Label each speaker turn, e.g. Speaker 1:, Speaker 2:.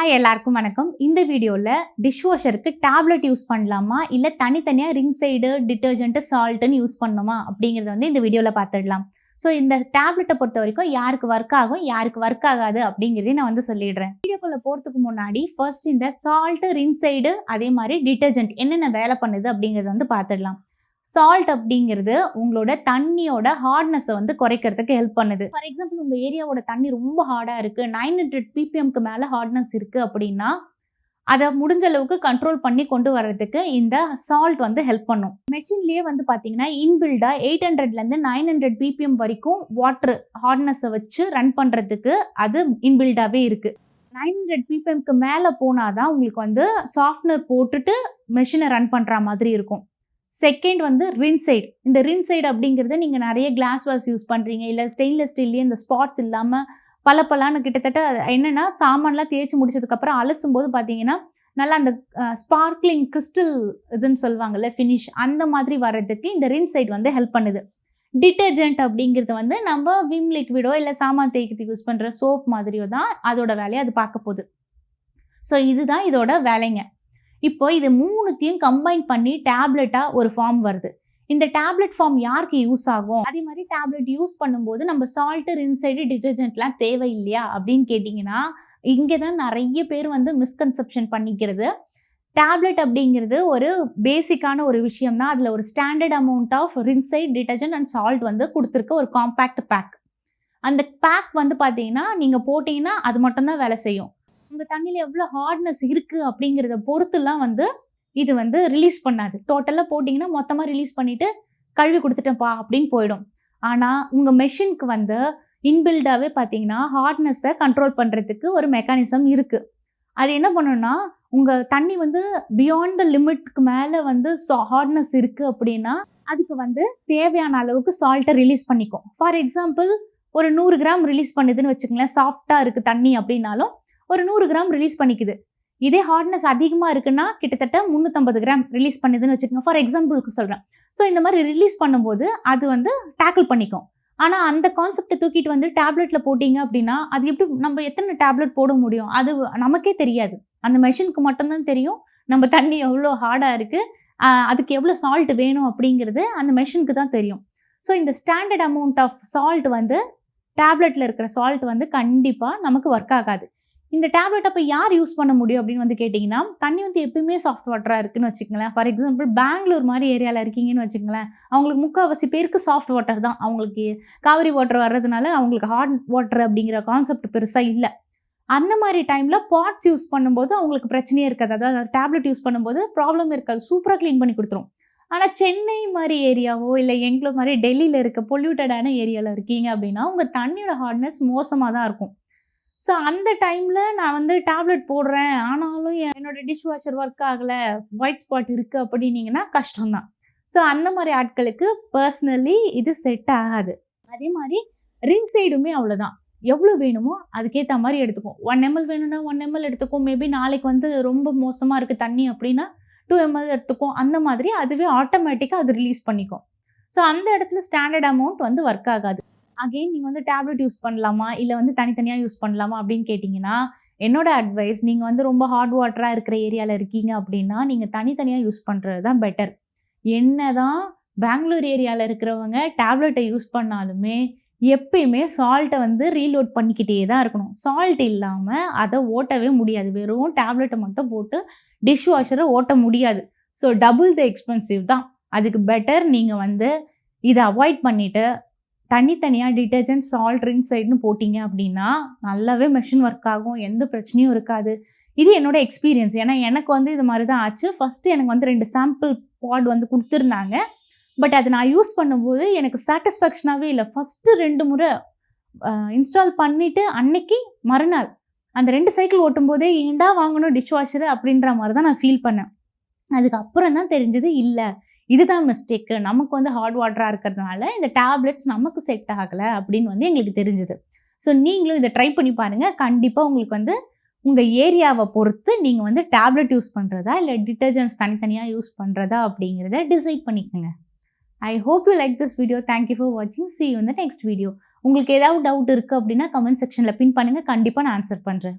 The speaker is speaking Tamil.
Speaker 1: ஹாய் எல்லாருக்கும் வணக்கம். இந்த வீடியோவில் டிஷ்வாஷருக்கு டேப்லெட் யூஸ் பண்ணலாமா இல்லை தனித்தனியாக ரிங் சைடு டிட்டர்ஜென்ட்டு சால்ட்டுன்னு யூஸ் பண்ணணுமா அப்படிங்கிறத வந்து இந்த வீடியோவில் பார்த்துடலாம். ஸோ இந்த டேப்லெட்டை பொறுத்த வரைக்கும் யாருக்கு ஒர்க் ஆகும் யாருக்கு ஒர்க் ஆகாது அப்படிங்கிறதையும் நான் வந்து சொல்லிடுறேன். வீடியோக்குள்ளே போகிறதுக்கு முன்னாடி ஃபர்ஸ்ட் இந்த சால்ட்டு ரிங் சைடு அதே மாதிரி டிட்டர்ஜென்ட் என்னென்ன வேலை பண்ணுது அப்படிங்கிறத வந்து பார்த்துடலாம். சால்ட் அப்படிங்கிறது உங்களோட தண்ணியோட ஹார்ட்னஸை வந்து குறைக்கிறதுக்கு ஹெல்ப் பண்ணுது. ஃபார் எக்ஸாம்பிள் உங்கள் ஏரியாவோட தண்ணி ரொம்ப ஹார்டாக இருக்குது, 900 ppmக்கு மேலே ஹார்ட்னஸ் இருக்குது அப்படின்னா அதை முடிஞ்ச அளவுக்கு கண்ட்ரோல் பண்ணி கொண்டு வர்றதுக்கு இந்த சால்ட் வந்து ஹெல்ப் பண்ணும். மெஷின்லேயே வந்து பார்த்தீங்கன்னா இன்பில்டாக 800லேருந்து 900 ppm வரைக்கும் வாட்டர் ஹார்ட்னஸை வச்சு ரன் பண்ணுறதுக்கு அது இன்பில்டாகவே இருக்குது. 900 ppmக்கு மேலே போனால் தான் உங்களுக்கு வந்து சாஃப்ட்னர் போட்டுட்டு மெஷினை ரன் பண்ணுற மாதிரி இருக்கும். செகண்ட் வந்து ரின்சைடு. இந்த ரின்சைடு அப்படிங்கிறது நீங்கள் நிறைய கிளாஸ் வாஷ் யூஸ் பண்ணுறீங்க இல்லை ஸ்டெயின்லெஸ் ஸ்டீல்லேயே இந்த ஸ்பாட்ஸ் இல்லாமல் பலன்னு கிட்டத்தட்ட என்னென்னா சாமான்லாம் தேய்ச்சி முடிச்சதுக்கப்புறம் அலசும் போது பார்த்தீங்கன்னா நல்லா அந்த ஸ்பார்க்லிங் கிறிஸ்டல் இதுன்னு சொல்லுவாங்கள்ல ஃபினிஷ், அந்த மாதிரி வர்றதுக்கு இந்த ரின்சைடு வந்து ஹெல்ப் பண்ணுது. டிட்டர்ஜென்ட் அப்படிங்கிறது வந்து நம்ம விம் லிக்விடோ இல்லை சாமான் தேய்க்கிறதுக்கு யூஸ் பண்ணுற சோப் மாதிரியோ தான் அதோட வேலையை அது பார்க்க போகுது. ஸோ இதுதான் இதோட வேலைங்க. இப்போ இது மூணுத்தையும் கம்பைன் பண்ணி டேப்லெட்டாக ஒரு ஃபார்ம் வருது. இந்த டேப்லெட் ஃபார்ம் யாருக்கு யூஸ் ஆகும்? அதே மாதிரி டேப்லெட் யூஸ் பண்ணும்போது நம்ம சால்ட்டு ரின்சைடு டிட்டர்ஜென்ட்லாம் தேவை இல்லையா அப்படின்னு கேட்டிங்கன்னா இங்கே தான் நிறைய பேர் வந்து மிஸ்கன்செப்ஷன் பண்ணிக்கிறது. டேப்லெட் அப்படிங்கிறது ஒரு பேசிக்கான ஒரு விஷயம் தான். அதில் ஒரு standard amount of rinse aid detergent and salt வந்து கொடுத்துருக்க ஒரு காம்பேக்ட் பேக். அந்த பேக் வந்து பார்த்தீங்கன்னா நீங்கள் போட்டிங்கன்னா அது மட்டும்தான் வேலை செய்யும். உங்கள் தண்ணியில் எவ்வளோ ஹார்ட்னஸ் இருக்குது அப்படிங்கிறத பொறுத்துலாம் வந்து இது வந்து ரிலீஸ் பண்ணாது. டோட்டலாக போட்டிங்கன்னா மொத்தமாக ரிலீஸ் பண்ணிவிட்டு கழுவி கொடுத்துட்டேன்ப்பா அப்படின்னு போயிடும். ஆனால் உங்கள் மெஷினுக்கு வந்து இன்பில்டாகவே பார்த்தீங்கன்னா ஹார்ட்னஸை கண்ட்ரோல் பண்ணுறதுக்கு ஒரு மெக்கானிசம் இருக்குது. அது என்ன பண்ணணும்னா உங்கள் தண்ணி வந்து பியாண்ட் த லிமிட்க்கு மேலே வந்து ஹார்ட்னஸ் இருக்குது அப்படின்னா அதுக்கு வந்து தேவையான அளவுக்கு சால்ட்டை ரிலீஸ் பண்ணிக்கும். ஃபார் எக்ஸாம்பிள் ஒரு 100 கிராம் ரிலீஸ் பண்ணுதுன்னு வச்சுக்கங்களேன், சாஃப்டாக இருக்குது தண்ணி அப்படின்னாலும் ஒரு 100 கிராம் ரிலீஸ் பண்ணிக்குது. இதே ஹார்ட்னஸ் அதிகமாக இருக்குன்னா கிட்டத்தட்ட 350 கிராம் ரிலீஸ் பண்ணுதுன்னு வச்சுக்கோங்க, ஃபார் எக்ஸாம்பிளுக்கு சொல்கிறேன். ஸோ இந்த மாதிரி ரிலீஸ் பண்ணும்போது அது வந்து டேக்கிள் பண்ணிக்கும். ஆனால் அந்த கான்செப்டை தூக்கிட்டு வந்து டேப்லெட்டில் போட்டிங்க அப்படின்னா அது எப்படி நம்ம எத்தனை டேப்லெட் போட முடியும் அது நமக்கே தெரியாது. அந்த மெஷினுக்கு மட்டும்தான் தெரியும் நம்ம தண்ணி எவ்வளோ ஹார்டாக இருக்குது, அதுக்கு எவ்வளோ சால்ட் வேணும் அப்படிங்கிறது அந்த மெஷினுக்கு தான் தெரியும். ஸோ இந்த ஸ்டாண்டர்ட் அமௌண்ட் ஆஃப் சால்ட் வந்து டேப்லெட்டில் இருக்கிற சால்ட் வந்து கண்டிப்பாக நமக்கு ஒர்க் ஆகாது. இந்த டேப்லெட் அப்போ யார் யூஸ் பண்ண முடியும் அப்படின்னு வந்து கேட்டிங்கன்னா தண்ணி வந்து எப்பயுமே சாஃப்ட் வாட்டராக இருக்குன்னு வச்சுக்கங்களேன். ஃபார் எக்ஸாம்பிள் பெங்களூர் மாதிரி ஏரியாவில் இருக்கீங்கன்னு வச்சுக்கங்களேன், அவங்களுக்கு முக்கால்வாசி பேருக்கு சாஃப்ட் வாட்டர் தான். அவங்களுக்கு காவிரி வாட்டர் வர்றதுனால அவங்களுக்கு ஹாட் வாட்டர் அப்படிங்கிற கான்செப்ட் பெருசாக இல்லை. அந்த மாதிரி டைமில் பாட்ஸ் யூஸ் பண்ணும்போது அவங்களுக்கு பிரச்சனையே இருக்காது. அதாவது டேப்லெட் யூஸ் பண்ணும்போது ப்ராப்ளம் இருக்காது, சூப்பராக க்ளீன் பண்ணி கொடுத்துரும். ஆனால் சென்னை மாதிரி ஏரியாவோ இல்லை எங்களை மாதிரி டெல்லியில் இருக்க பொல்யூட்டடான ஏரியாவில் இருக்கீங்க அப்படின்னா உங்கள் தண்ணியோட ஹார்ட்னஸ் மோசமாக தான் இருக்கும். ஸோ அந்த டைமில் நான் வந்து டேப்லெட் போடுறேன் ஆனாலும் என்னோடய டிஷ்வாஷர் ஒர்க் ஆகலை, ஒயிட் ஸ்பாட் இருக்குது அப்படின்னீங்கன்னா கஷ்டம்தான். ஸோ அந்த மாதிரி ஆட்களுக்கு பர்சனலி இது செட் ஆகாது. அதே மாதிரி ரின்சைடுமே அவ்வளோதான், எவ்வளோ வேணுமோ அதுக்கேற்ற மாதிரி எடுத்துக்கும். 1 ml வேணும்னா 1 ml எடுத்துக்கும். மேபி நாளைக்கு வந்து ரொம்ப மோசமாக இருக்குது தண்ணி அப்படின்னா 2 ml எடுத்துக்கும். அந்த மாதிரி அதுவே ஆட்டோமேட்டிக்காக அது ரிலீஸ் பண்ணிக்கும். ஸோ அந்த இடத்துல ஸ்டாண்டர்ட் அமௌண்ட் வந்து ஒர்க் ஆகாது. அகெயின் நீங்கள் வந்து டேப்லெட் யூஸ் பண்ணலாமா இல்லை வந்து தனித்தனியாக யூஸ் பண்ணலாமா அப்படின்னு கேட்டிங்கன்னா என்னோட அட்வைஸ், நீங்கள் வந்து ரொம்ப ஹாட் வாட்டராக இருக்கிற ஏரியாவில் இருக்கீங்க அப்படின்னா நீங்கள் தனித்தனியாக யூஸ் பண்ணுறது தான் பெட்டர். என்ன தான் பெங்களூர் ஏரியாவில் இருக்கிறவங்க டேப்லெட்டை யூஸ் பண்ணாலுமே எப்பயுமே சால்ட்டை வந்து ரீலோட் பண்ணிக்கிட்டே தான் இருக்கணும். சால்ட் இல்லாமல் அதை ஓட்டவே முடியாது. வெறும் டேப்லெட்டை மட்டும் போட்டு டிஷ்வாஷரை ஓட்ட முடியாது. ஸோ டபுள் த எக்ஸ்பென்சிவ் தான். அதுக்கு பெட்டர் நீங்கள் வந்து இதை அவாய்ட் பண்ணிவிட்டு தனித்தனியாக டிட்டர்ஜென்ட் சால்ட் ரின்சைடுன்னு போட்டிங்க அப்படின்னா நல்லாவே மெஷின் ஒர்க் ஆகும், எந்த பிரச்சனையும் இருக்காது. இது என்னோட எக்ஸ்பீரியன்ஸ். ஏன்னா எனக்கு வந்து இது மாதிரி தான் ஆச்சு. ஃபஸ்ட்டு எனக்கு வந்து 2 சாம்பிள் பாட் வந்து கொடுத்துருந்தாங்க. பட் அது நான் யூஸ் பண்ணும்போது எனக்கு சாட்டிஸ்ஃபேக்ஷனாகவே இல்லை. ஃபஸ்ட்டு 2 முறை இன்ஸ்டால் பண்ணிவிட்டு அன்னைக்கு மறுநாள் அந்த 2 சைக்கிள் ஓட்டும்போதே ஏண்டா வாங்கணும் டிஷ்வாஷரு அப்படின்ற மாதிரி தான் நான் ஃபீல் பண்ணேன். அதுக்கப்புறம் தான் தெரிஞ்சது இல்லை இதுதான் மிஸ்டேக்கு, நமக்கு வந்து ஹாட் வாட்டராக இருக்கிறதுனால இந்த டேப்லெட்ஸ் நமக்கு செட் ஆகலை அப்படின்னு வந்து எங்களுக்கு தெரிஞ்சுது. ஸோ நீங்களும் இதை ட்ரை பண்ணி பாருங்கள். கண்டிப்பாக உங்களுக்கு வந்து உங்கள் ஏரியாவை பொறுத்து நீங்கள் வந்து டேப்லெட் யூஸ் பண்ணுறதா இல்லை டிட்டர்ஜென்ட்ஸ் தனித்தனியாக யூஸ் பண்ணுறதா அப்படிங்கிறத டிசைட் பண்ணிக்கோங்க. I hope you like this video. Thank you for வாட்சிங். see you in the next video. உங்களுக்கு ஏதாவது டவுட் இருக்குது அப்படின்னா கமெண்ட் செக்ஷனில் பின் பண்ணுங்கள், கண்டிப்பாக நான் ஆன்சர் பண்ணுறேன்.